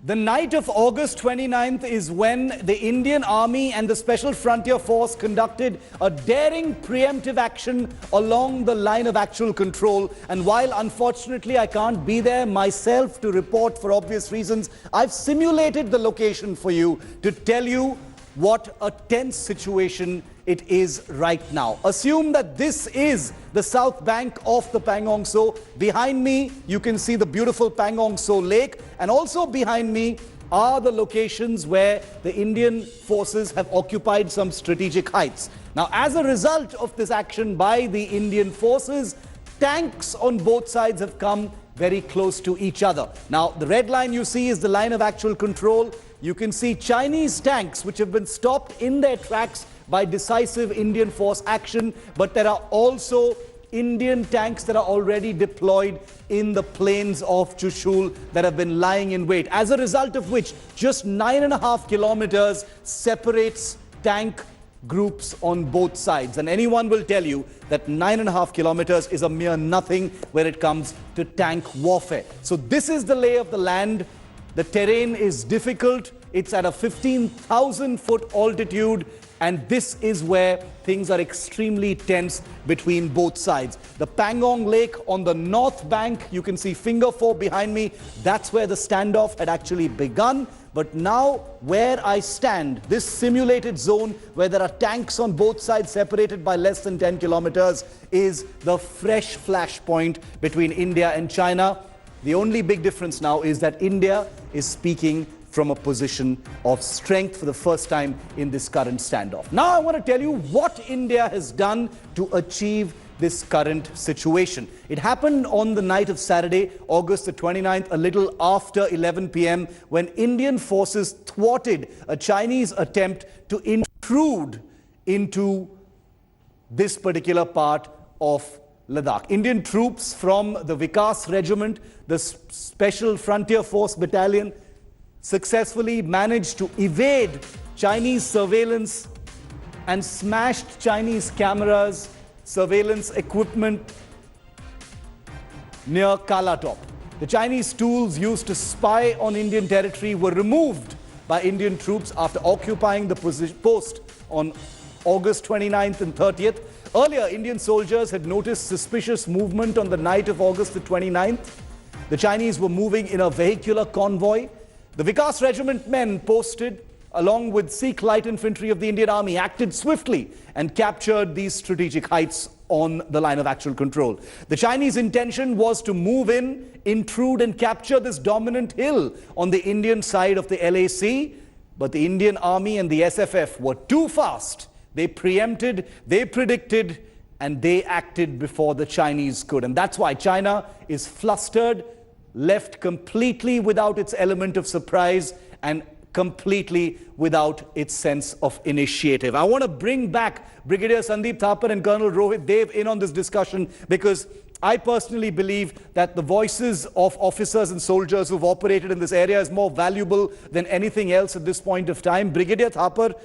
The night of August 29th is when the Indian Army and the Special Frontier Force conducted a daring preemptive action along the line of actual control. And while unfortunately I can't be there myself to report for obvious reasons, I've simulated the location for you to tell you what a tense situation it is right now. Assume that this is the south bank of the Pangong Tso. Behind me, you can see the beautiful Pangong Tso lake, and also behind me are the locations where the Indian forces have occupied some strategic heights. Now, as a result of this action by the Indian forces, tanks on both sides have come very close to each other. Now, the red line you see is the line of actual control. You can see Chinese tanks which have been stopped in their tracks by decisive Indian force action, but there are also Indian tanks that are already deployed in the plains of Chushul that have been lying in wait. As a result of which, just 9.5 kilometers separates tank groups on both sides. And anyone will tell you that 9.5 kilometers is a mere nothing when it comes to tank warfare. So this is the lay of the land. The terrain is difficult. It's at a 15,000-foot altitude. And this is where things are extremely tense between both sides. The Pangong Lake on the north bank, you can see Finger 4 behind me. That's where the standoff had actually begun. But now where I stand, this simulated zone where there are tanks on both sides separated by less than 10 kilometers is the fresh flashpoint between India and China. The only big difference now is that India is speaking from a position of strength for the first time in this current standoff. Now I want to tell you what India has done to achieve this current situation. It happened on the night of Saturday, August the 29th, a little after 11 p.m. when Indian forces thwarted a Chinese attempt to intrude into this particular part of Ladakh. Indian troops from the Vikas Regiment, the Special Frontier Force Battalion, successfully managed to evade Chinese surveillance and smashed Chinese cameras, surveillance equipment near Kalatop. The Chinese tools used to spy on Indian territory were removed by Indian troops after occupying the post on August 29th and 30th. Earlier, Indian soldiers had noticed suspicious movement on the night of August the 29th. The Chinese were moving in a vehicular convoy. The Vikas Regiment men posted along with Sikh Light Infantry of the Indian Army acted swiftly and captured these strategic heights on the line of actual control. The Chinese intention was to move in, intrude and capture this dominant hill on the Indian side of the LAC, but the Indian Army and the SFF were too fast. They preempted, they predicted, and they acted before the Chinese could. And that's why China is flustered, left completely without its element of surprise and completely without its sense of initiative. I want to bring back Brigadier Sandeep Thapar and Colonel Rohit Dev in on this discussion because I personally believe that the voices of officers and soldiers who've operated in this area is more valuable than anything else at this point of time. Brigadier Thapar,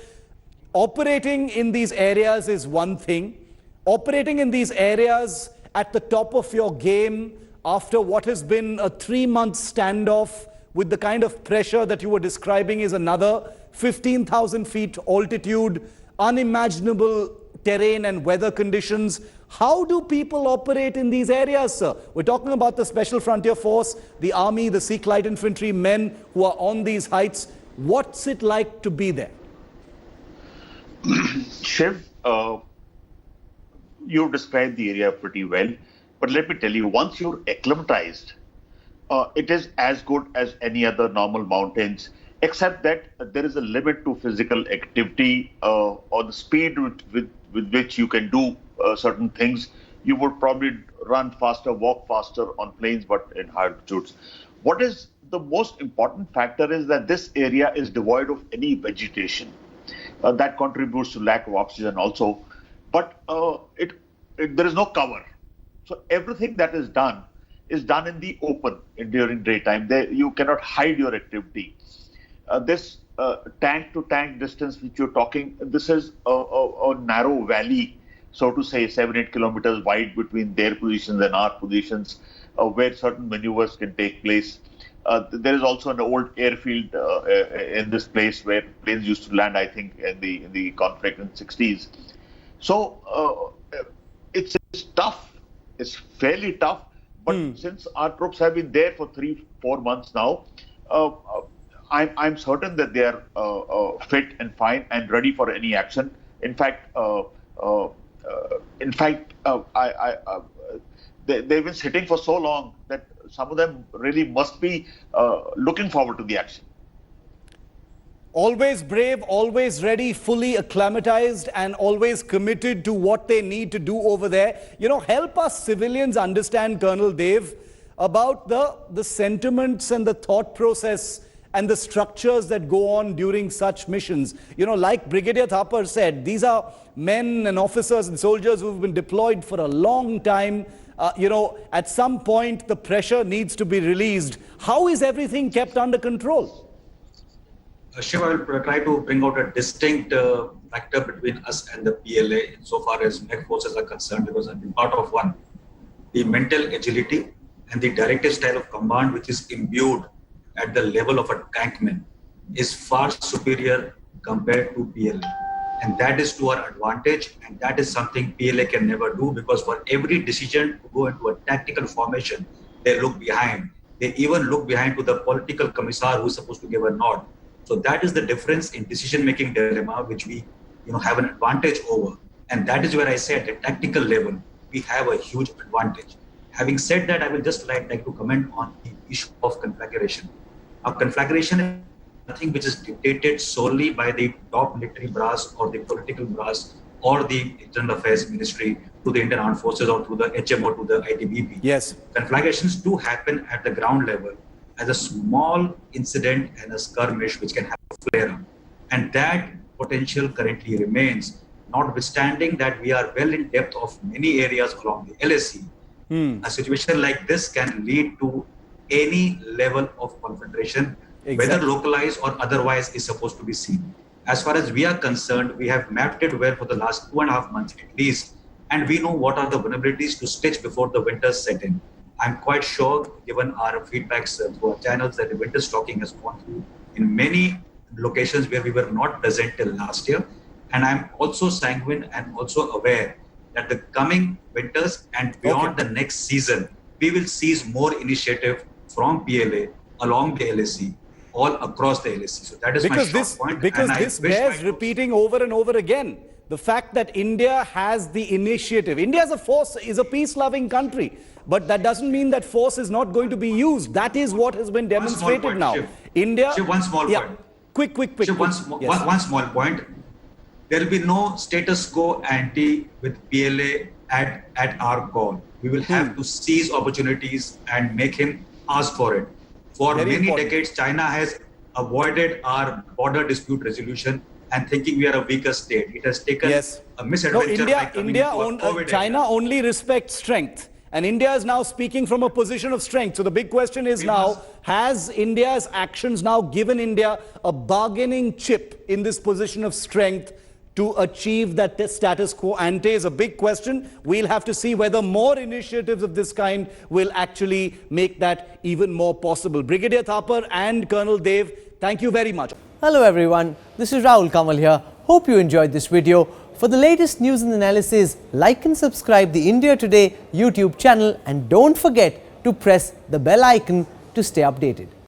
operating in these areas is one thing. Operating in these areas at the top of your game after what has been a 3-month standoff with the kind of pressure that you were describing is another. 15,000 feet altitude, unimaginable terrain and weather conditions. How do people operate in these areas, sir? We're talking about the Special Frontier Force, the Army, the Sikh Light Infantry men who are on these heights. What's it like to be there? Shiv, you described the area pretty well. But let me tell you, once you're acclimatized, it is as good as any other normal mountains, except that there is a limit to physical activity or the speed with which you can do certain things. You would probably run faster, walk faster on plains, but in high altitudes. What is the most important factor is that this area is devoid of any vegetation. That contributes to lack of oxygen also. But there is no cover. So everything that is done in the open during daytime. You cannot hide your activity. This tank to tank distance which you're talking, this is a narrow valley, so to say, 7-8 kilometers wide between their positions and our positions, where certain maneuvers can take place. There is also an old airfield in this place where planes used to land, I think, in the conflict in the 60s. So it's tough. It's fairly tough. But since our troops have been there for 3-4 months now, I'm certain that they are fit and fine and ready for any action. In fact, they've been sitting for so long that some of them really must be looking forward to the action. Always brave, always ready, fully acclimatized, and always committed to what they need to do over there. You know, help us civilians understand, Colonel Dev, about the sentiments and the thought process and the structures that go on during such missions. You know, like Brigadier Thapar said, these are men and officers and soldiers who've been deployed for a long time. You know, at some point, the pressure needs to be released. How is everything kept under control? Shiv, I will try to bring out a distinct factor between us and the PLA insofar as MEC forces are concerned, because I've been part of one. The mental agility and the directive style of command, which is imbued at the level of a tankman, is far superior compared to PLA. And that is to our advantage, and that is something PLA can never do, because for every decision to go into a tactical formation, they look behind. They even look behind to the political commissar who is supposed to give a nod. So that is the difference in decision-making dilemma, which we have an advantage over. And that is where I say at the tactical level, we have a huge advantage. Having said that, I will just like to comment on the issue of conflagration. Our conflagration is nothing which is dictated solely by the top military brass or the political brass or the Internal Affairs Ministry to the Indian Armed Forces or to the HMO, to the ITBP. Yes. Conflagrations do happen at the ground level as a small incident and a skirmish which can have a flare-up. And that potential currently remains, notwithstanding that we are well in depth of many areas along the LAC. A situation like this can lead to any level of confrontation, whether localized or otherwise, is supposed to be seen. As far as we are concerned, we have mapped it well for the last 2.5 months at least, and we know what are the vulnerabilities to stitch before the winters set in. I'm quite sure, given our feedbacks through our channels, that the winter stocking has gone through in many locations where we were not present till last year. And I'm also sanguine and also aware that the coming winters and beyond the next season, we will seize more initiative from PLA along the LAC, all across the LAC. So that is my short point. Because this bears repeating over and over again. The fact that India has the initiative. India as a force is a peace-loving country. But that doesn't mean that force is not going to be used. That is what has been demonstrated now. Shiv. India. Shiv, one small point. Quick. Shiv, one small point. There will be no status quo ante with PLA at our call. We will have to seize opportunities and make him ask for it. For many decades, China has avoided our border dispute resolution and thinking we are a weaker state. It has taken a misadventure. No, China only respects strength. And India is now speaking from a position of strength. So the big question is has India's actions now given India a bargaining chip in this position of strength to achieve that status quo ante is a big question. We'll have to see whether more initiatives of this kind will actually make that even more possible. Brigadier Thapar and Colonel Dev, thank you very much. Hello everyone, this is Rahul Kamal here. Hope you enjoyed this video. For the latest news and analysis, like and subscribe the India Today YouTube channel and don't forget to press the bell icon to stay updated.